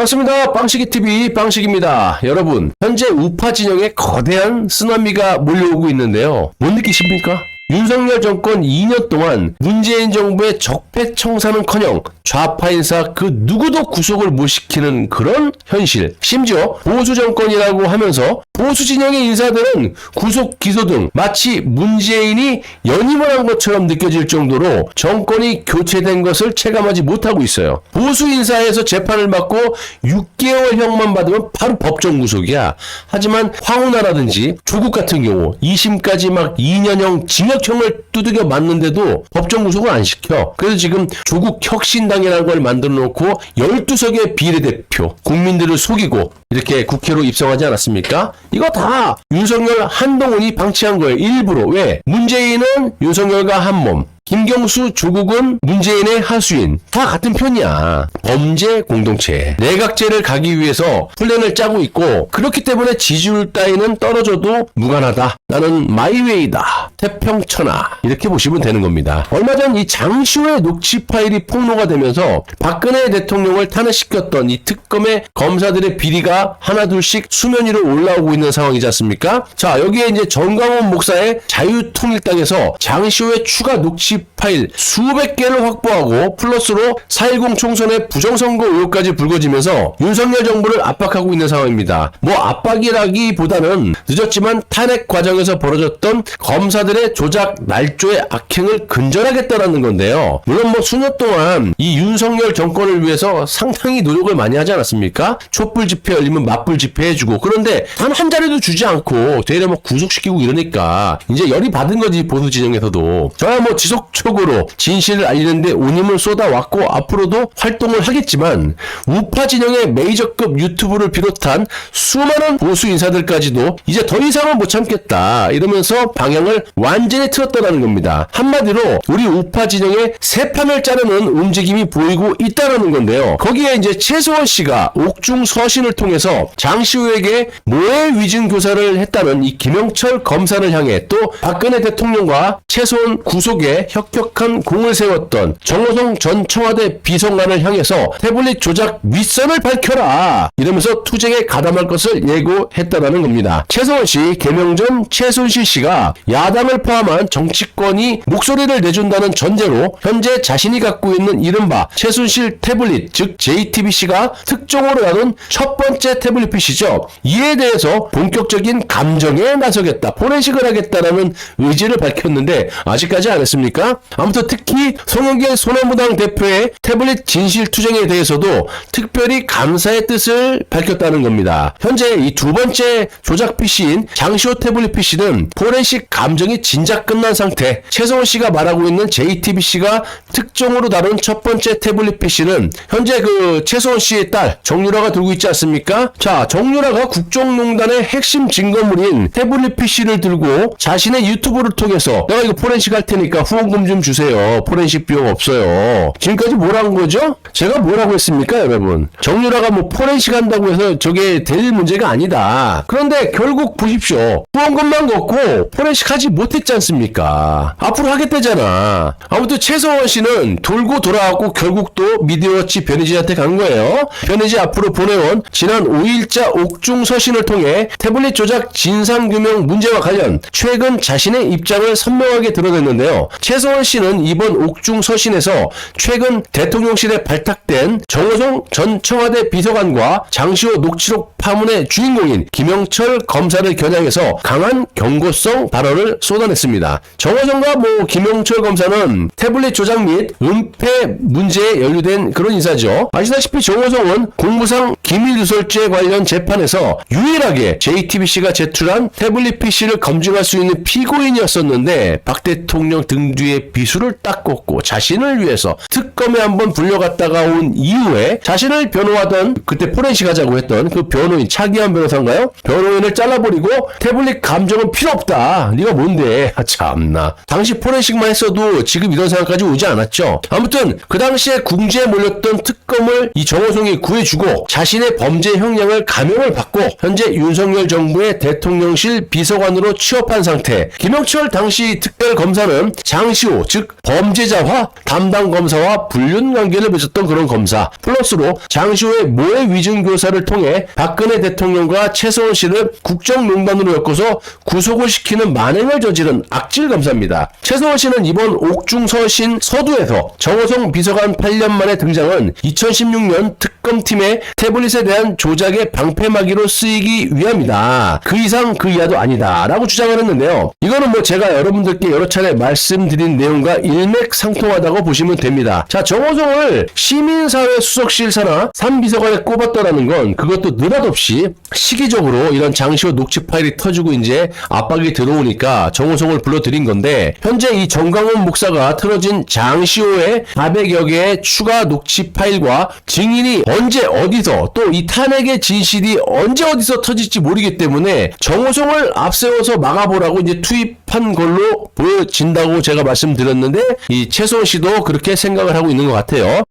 반갑습니다. 빵식이TV 빵식입니다. 여러분, 현재 우파 진영에 거대한 쓰나미가 몰려오고 있는데요. 못 느끼십니까? 윤석열 정권 2년 동안 문재인 정부의 적폐청산은커녕 좌파 인사 그 누구도 구속을 못 시키는 그런 현실. 심지어 보수 정권이라고 하면서 보수 진영의 인사들은 구속 기소 등 마치 문재인이 연임을 한 것처럼 느껴질 정도로 정권이 교체된 것을 체감하지 못하고 있어요. 보수 인사에서 재판을 받고 6개월형만 받으면 바로 법정 구속이야. 하지만 황운하라든지 조국 같은 경우 2심까지 막 2년형 징역형을 두들겨 맞는데도 법정 구속을 안 시켜. 그래서 지금 조국 혁신당이라는 걸 만들어 놓고 12석의 비례대표, 국민들을 속이고 이렇게 국회로 입성하지 않았습니까? 이거 다 윤석열 한동훈이 방치한 거예요. 일부러. 왜? 문재인은 윤석열과 한몸, 김경수, 조국은 문재인의 하수인. 다 같은 편이야. 범죄 공동체. 내각제를 가기 위해서 플랜을 짜고 있고, 그렇기 때문에 지지율 따위는 떨어져도 무관하다. 나는 마이웨이다. 태평천하. 이렇게 보시면 되는 겁니다. 얼마 전 이 장시호의 녹취 파일이 폭로가 되면서 박근혜 대통령을 탄핵시켰던 이 특검의 검사들의 비리가 하나둘씩 수면 위로 올라오고 있는 상황이지 않습니까? 자, 여기에 이제 정강원 목사의 자유통일당에서 장시호의 추가 녹취 파일 수백 개를 확보하고 플러스로 4.10 총선의 부정선거 의혹까지 불거지면서 윤석열 정부를 압박하고 있는 상황입니다. 뭐 압박이라기보다는 늦었지만 탄핵 과정에서 벌어졌던 검사들의 조작 날조의 악행을 근절하겠다라는 건데요. 물론 뭐 수년 동안 이 윤석열 정권을 위해서 상당히 노력을 많이 하지 않았습니까? 촛불 집회 열리면 맞불 집회 해주고, 그런데 단 한 자리도 주지 않고 되려 뭐 구속시키고 이러니까 이제 열이 받은 거지, 보수 진영에서도. 저야 뭐 지속적으로 진실을 알리는데 온 힘을 쏟아왔고 앞으로도 활동을 하겠지만 우파 진영의 메이저급 유튜브를 비롯한 수많은 보수 인사들까지도 이제 더 이상은 못 참겠다 이러면서 방향을 완전히 틀었다는 겁니다. 한마디로 우리 우파 진영의 새 판을 자르는 움직임이 보이고 있다는 건데요. 거기에 이제 최소원 씨가 옥중 서신을 통해서 장시호에게 모해 위증 교사를 했다는 이 김영철 검사를 향해, 또 박근혜 대통령과 최소원 구속에 혁혁한 공을 세웠던 정호성 전 청와대 비서관을 향해서 태블릿 조작 윗선을 밝혀라 이러면서 투쟁에 가담할 것을 예고했다는 겁니다. 최소원 씨 개명 전 최순실 씨가 야당을 포함한 정치권이 목소리를 내준다는 전제로 현재 자신이 갖고 있는 이른바 최순실 태블릿, 즉 JTBC가 특종으로 나눈 첫 번째 태블릿 PC죠. 이에 대해서 본격적인 감정에 나서겠다, 포렌식을 하겠다라는 의지를 밝혔는데 아직까지 안 했습니까? 아무튼 특히 송영길 소나무당 대표의 태블릿 진실 투쟁에 대해서도 특별히 감사의 뜻을 밝혔다는 겁니다. 현재 이 두 번째 조작 PC인 장시호 태블릿 PC는 포렌식 감정이 진작 끝난 상태. 최성원 씨가 말하고 있는 JTBC가 특종으로 다룬 첫 번째 태블릿 PC는 현재 그 최성원 씨의 딸 정유라가 들고 있지 않습니까? 자, 정유라가 국정농단의 핵심 증거물인 태블릿 PC를 들고 자신의 유튜브를 통해서 내가 이거 포렌식 할 테니까 후원금 좀 주세요. 포렌식 비용 없어요. 지금까지 뭐라고 한 거죠? 제가 뭐라고 했습니까, 여러분? 정유라가 뭐 포렌식 한다고 해서 저게 될 문제가 아니다. 그런데 결국 보십시오. 후원금만 걷고 포렌식 하지 못했지 않습니까? 앞으로 하겠다잖아. 아무튼 최성원 씨는 돌고 돌아왔고 결국 또 미디어워치 변희재한테 간 거예요. 변희재 앞으로 보내온 지난 5일자 옥중 서신을 통해 태블릿 조작 진상규명 문제와 관련 최근 자신의 입장을 선명하게 드러냈는데요. 최성원 씨는 이번 옥중 서신에서 최근 대통령실에 발탁된 정호성 전 청와대 비서관과 장시호 녹취록 파문의 주인공인 김영철 검사를 겨냥해서 강한 경고성 발언을 쏟아냈습니다. 정호성과 김영철 검사는 태블릿 조작 및 은폐 문제에 연루된 그런 인사죠. 아시다시피 정호성은 공무상 기밀누설죄 관련 재판에서 유일하게 JTBC가 제출한 태블릿 PC를 검증할 수 있는 피고인이었었는데 박 대통령 등 뒤에 비수를 딱 꽂고 자신을 위해서 특검에 한번 불려갔다가 온 이후에 자신을 변호하던, 그때 포렌식 하자고 했던 그 변호인 차기환 변호사인가요? 변호인을 잘라버리고 태블릿 감정은 필요 없다. 네가 뭔데? 참나. 당시 포렌식만 했어도 지금 이런 상황까지 오지 않았죠. 아무튼 그 당시에 궁지에 몰렸던 특검을 이 정호성이 구해주고 자신의 범죄 형량을 감형을 받고 현재 윤석열 정부의 대통령실 비서관으로 취업한 상태. 김영철 당시 특별검사는 장 장시호, 즉 범죄자와 담당 검사와 불륜 관계를 맺었던 그런 검사, 플러스로 장시호의 모해 위증 교사를 통해 박근혜 대통령과 최서원 씨를 국정농단으로 엮어서 구속을 시키는 만행을 저지른 악질 검사입니다. 최서원 씨는 이번 옥중서신 서두에서 정호성 비서관 8년 만에 등장은 2016년 특검팀의 태블릿에 대한 조작의 방패막이로 쓰이기 위함이다. 그 이상 그 이하도 아니다 라고 주장을 했는데요. 이거는 뭐 제가 여러분들께 여러 차례 말씀드린 내용과 일맥상통하다고 보시면 됩니다. 자, 정호성을 시민사회 수석실 산하 3비서관에 꼽았다라는 건 그것도 느닷없이 시기적으로 이런 장시호 녹취 파일이 터지고 이제 압박이 들어오니까 정호성을 불러들인 건데, 현재 이 정광훈 목사가 틀어진 장시호의 400여 개의 추가 녹취 파일과 증인이 언제 어디서 또 이 탄핵의 진실이 언제 어디서 터질지 모르기 때문에 정호성을 앞세워서 막아보라고 이제 투입한 걸로 보여진다고 제가 말씀드렸는데, 이 최소원 씨도 그렇게 생각을 하고 있는 것 같아요.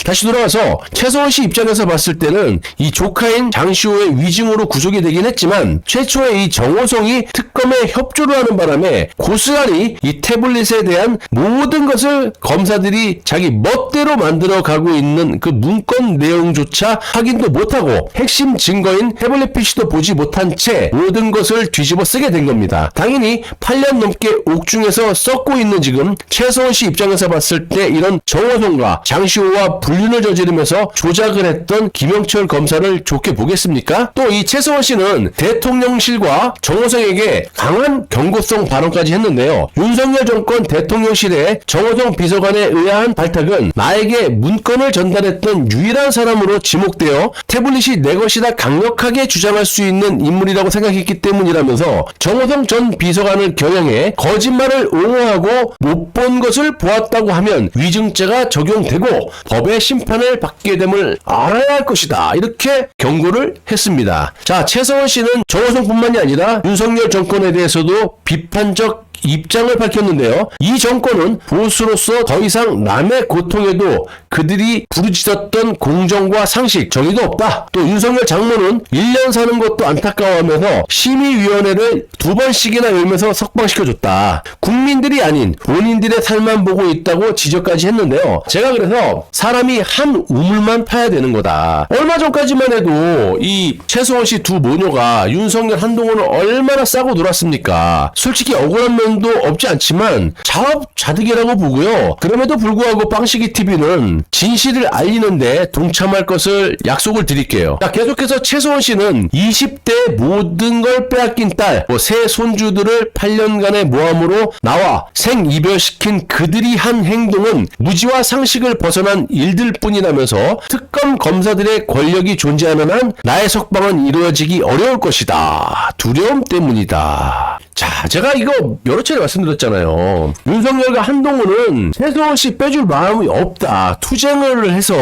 다시 돌아와서 최서원 씨 입장에서 봤을 때는 이 조카인 장시호의 위증으로 구속이 되긴 했지만 최초의 이 정호성이 특검에 협조를 하는 바람에 고스란히 이 태블릿에 대한 모든 것을 검사들이 자기 멋대로 만들어 가고 있는 그 문건 내용조차 확인도 못하고 핵심 증거인 태블릿 PC도 보지 못한 채 모든 것을 뒤집어 쓰게 된 겁니다. 당연히 8년 넘게 옥중에서 썩고 있는 지금 최서원 씨 입장에서 봤을 때 이런 정호성과 장시호와 불륜을 저지르면서 조작을 했던 김영철 검사를 좋게 보겠습니까? 또 이 최서원 씨는 대통령실과 정호성에게 강한 경고성 발언까지 했는데요. 윤석열 정권 대통령실에 정호성 비서관에 의한 발탁은 나에게 문건을 전달했던 유일한 사람으로 지목되어 태블릿이 내 것이다 강력하게 주장할 수 있는 인물이라고 생각했기 때문이라면서 정호성 전 비서관을 겨냥해 거짓말을 옹호하고 못 본 것을 보았다고 하면 위증죄가 적용되고 법의 심판을 받게 됨을 알아야 할 것이다. 이렇게 경고를 했습니다. 자, 최서원 씨는 정호성뿐만이 아니라 윤석열 정권에 대해서도 비판적 입장을 밝혔는데요. 이 정권은 보수로서 더 이상 남의 고통에도 그들이 부르짖었던 공정과 상식, 정의도 없다. 또 윤석열 장모는 1년 사는 것도 안타까워하면서 심의위원회를 2번씩이나 열면서 석방시켜줬다. 국민들이 아닌 본인들의 삶만 보고 있다고 지적까지 했는데요. 제가 그래서 사람이 한 우물만 파야 되는 거다. 얼마 전까지만 해도 이 최서원 씨 두 모녀가 윤석열 한동훈을 얼마나 싸고 놀았습니까? 솔직히 억울한 면도 없지 않지만 자업자득이라고 보고요. 그럼에도 불구하고 빵식이 TV는 진실을 알리는데 동참할 것을 약속을 드릴게요. 자, 계속해서 최서원 씨는 20대 모든 걸 빼앗긴 딸, 새 손주들을 8년간의 모함으로 나와 생이별시킨 그들이 한 행동은 무지와 상식을 벗어난 일들 뿐이라면서 특검 검사들의 권력이 존재하는 한 나의 석방은 이루어지기 어려울 것이다. 두려움 때문이다. 자, 제가 이거 여러 차례 말씀드렸잖아요. 윤석열과 한동훈은 최서원 씨 빼줄 마음이 없다. 투쟁을 해서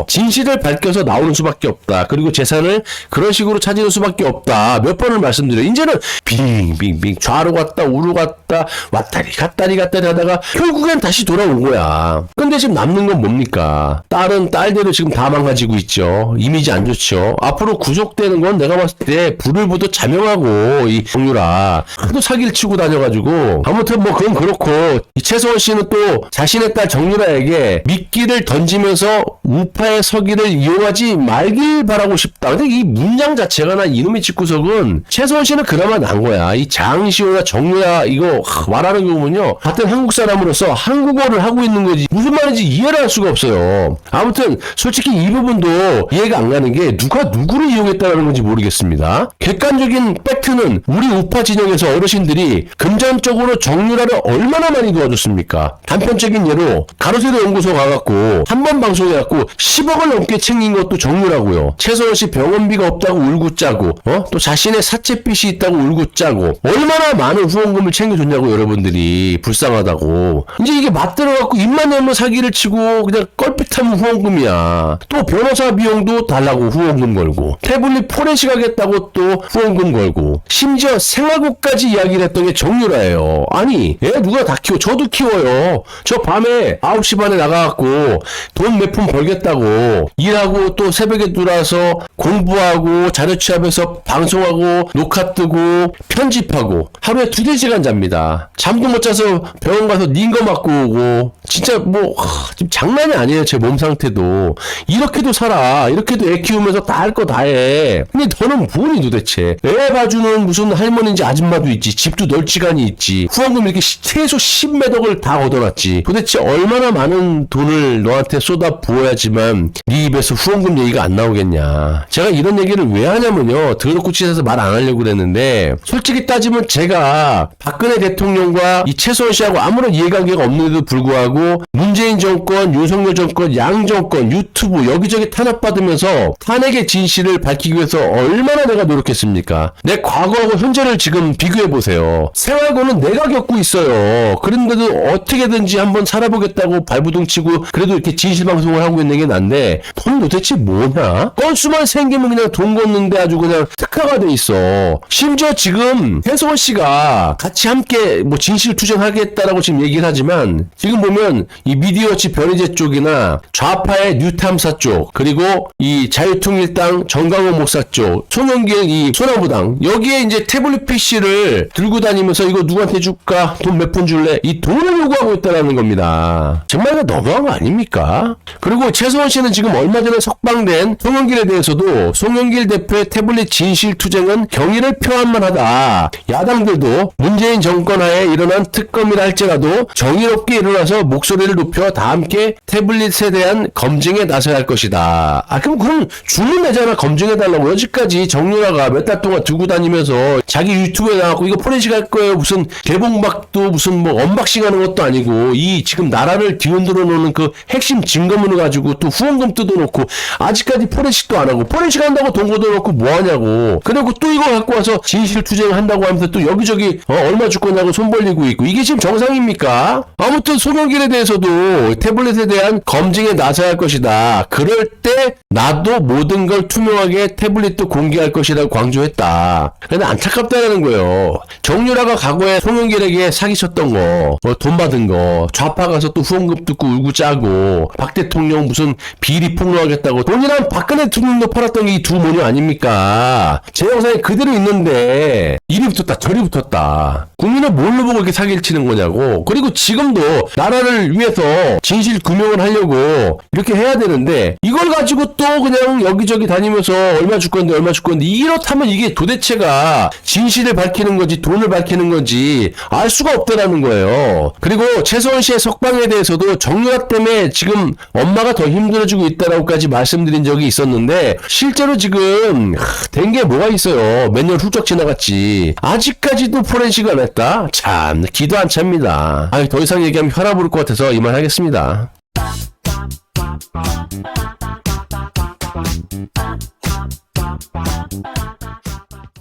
진실을 밝혀서 나오는 수밖에 없다. 그리고 재산을 그런 식으로 찾을 수밖에 없다. 몇 번을 말씀드려요. 이제는 빙빙빙 좌로 갔다 우로 갔다 왔다리 갔다리 하다가 결국엔 다시 돌아온 거야. 근데 지금 남는 건 뭡니까? 딸은 딸대로 지금 다 망가지고 있죠. 이미지 안 좋죠. 앞으로 구속되는 건 내가 봤을 때 불을 보듯 자명하고 이 정유라 하도 사기를 치고 다녀가지고 아무튼 뭐 그건 그렇고, 이 최서원 씨는 또 자신의 딸 정유라에게 미끼를 던지면서 우파의 서기를 이용하지 말길 바라고 싶다. 근데 이 문장 자체가 나 이놈의 집구석은 최서원 씨는 그나마 난 거야. 이 장시호나 정유라 이거 말하는 거 보면요, 같은 한국 사람으로서 한국어를 하고 있는 거지 무슨 말인지 이해를 할 수가 없어요. 아무튼 솔직히 이 부분도 이해가 안 가는 게 누가 누구를 이용했다는 건지 모르겠습니다. 객관적인 팩트는 우리 우파 진영에서 어르신들이 금전적으로 정유라를 얼마나 많이 도와줬습니까? 단편적인 예로 가로세로 연구소 가갖고 한 번 방송해갖고 10억을 넘게 챙긴 것도 정유라고요. 최서원 씨 병원비가 없다고 울고 짜고, 또 자신의 사채빚이 있다고 울고 짜고, 얼마나 많은 후원금을 챙겨줬냐고 여러분들이. 불쌍하다고. 이제 이게 맞들어갖고 입만 열면 사기를 치고 그냥 껄핏하면 후원금이야. 또 변호사 비용도 달라고 후원금 걸고, 태블릿 포렌식 하겠다고 또 후원금 걸고, 심지어 생활고까지 이야기 이야기를 했던 게 정유라예요. 아니, 애 누가 다 키워? 저도 키워요. 저 밤에 9시 반에 나가갖고 돈 몇 푼 벌겠다고 일하고 또 새벽에 들어와서 공부하고 자료 취합해서 방송하고 녹화 뜨고 편집하고 하루에 2-4시간 잡니다. 잠도 못 자서 병원 가서 닌거 맞고 오고 진짜 뭐 지금 장난이 아니에요. 제 몸 상태도. 이렇게도 살아. 이렇게도 애 키우면서 다 할 거 다 해. 근데 너는 뭐니 도대체. 애 봐주는 무슨 할머니인지 아줌마도 있지. 집도 널찌간이 있지. 후원금 이렇게 최소 10매덕을 다 얻어놨지. 도대체 얼마나 많은 돈을 너한테 쏟아 부어야지만 네 입에서 후원금 얘기가 안 나오겠냐. 제가 이런 얘기를 왜 하냐면요. 더럽고 치해서 말 안 하려고 그랬는데 솔직히 따지면 제가 박근혜 대통령과 이 최소원 씨하고 아무런 이해관계가 없는데도 불구하고 문재인 정권, 윤석열 정권, 양 정권, 유튜브 여기저기 탄압받으면서 탄핵의 진실을 밝히기 위해서 얼마나 내가 노력했습니까? 내 과거하고 현재를 지금 비교해보세요. 생활고는 내가 겪고 있어요. 그런데도 어떻게든지 한번 살아보겠다고 발부둥치고 그래도 이렇게 진실방송을 하고 있는 게 난데 돈 도대체 뭐냐? 건수만 생기면 그냥 돈 걷는데 아주 그냥 특화가 돼 있어. 심지어 지금 해소원 씨가 같이 함께 뭐 진실 투쟁하겠다라고 지금 얘기를 하지만 지금 보면 이 미디어치 변희재 쪽이나 좌파의 뉴탐사 쪽 그리고 이 자유통일당 정강호 목사 쪽 송영길 이 소나무당 여기에 이제 태블릿 PC를 들고 다니면서 이거 누구한테 줄까? 돈 몇 푼 줄래? 이 돈을 요구하고 있다는 겁니다. 정말 이거 너무한 거 아닙니까? 그리고 최소원 씨는 지금 얼마 전에 석방된 송영길에 대해서도 송영길 대표의 태블릿 진실투쟁은 경의를 표한만 하다. 야당들도 문재인 정권 하에 일어난 특검이라 할지라도 정의롭게 일어나서 목소리를 높여 다 함께 태블릿에 대한 검증에 나서야 할 것이다. 그럼 주문 내잖아. 검증해달라고. 여지까지 정유라가 몇 달 동안 두고 다니면서 자기 유튜브에 나왔고 이거 포렌식 할 거예요. 무슨 개봉박도 무슨 뭐 언박싱 하는 것도 아니고 이 지금 나라를 뒤흔들어 놓는 그 핵심 증거문을 가지고 또 후원금 뜯어놓고 아직까지 포렌식도 안 하고 포렌식 한다고 돈 걷어놓고 뭐 하냐고. 그리고 또 이거 갖고 와서 진실투쟁 한다고 하면서 또 여기저기 얼마 줄 거냐고 손 벌리고 있고 이게 지금 정상입니까? 아무튼 송영길에 대해서도 태블릿에 대한 검증에 나서야 할 것이다. 그럴 때 나도 모든 걸 투명하게 태블릿도 공개할 것이라고 강조했다. 근데 안타깝다는 거예요. 정유라가 과거에 송영길에게 사기쳤던 거, 돈 받은 거, 좌파 가서 또 후원금 듣고 울고 짜고, 박 대통령 무슨 비리 폭로하겠다고 돈이랑 박근혜 대통령도 팔았던 게 이 두 모녀 아닙니까? 제 영상에 그대로 있는데 이리 붙었다 저리 붙었다. 국민을 뭘로 보고 이렇게 사기를 치는 거냐고. 그리고 지금도 나라를 위해서 진실 규명을 하려고 이렇게 해야 되는데 이걸 가지고 또 그냥 여기저기 다니면서 얼마 줄 건데 이렇다면 이게 도대체가 진실을 밝히는 건지 돈을 밝히는 건지 알 수가 없다라는 거예요. 그리고 최소원 씨의 석방에 대해서도 정유라 때문에 지금 엄마가 더 힘들어지고 있다라고까지 말씀드린 적이 있었는데 실제로 지금 된 게 뭐가 있어요. 몇 년 훌쩍 지나갔지. 아직까지도 포렌식을 안 했다? 참 기도 안 찹니다. 더 이상 얘기하면 혈압 오를 것 같아서 이만 하겠습니다.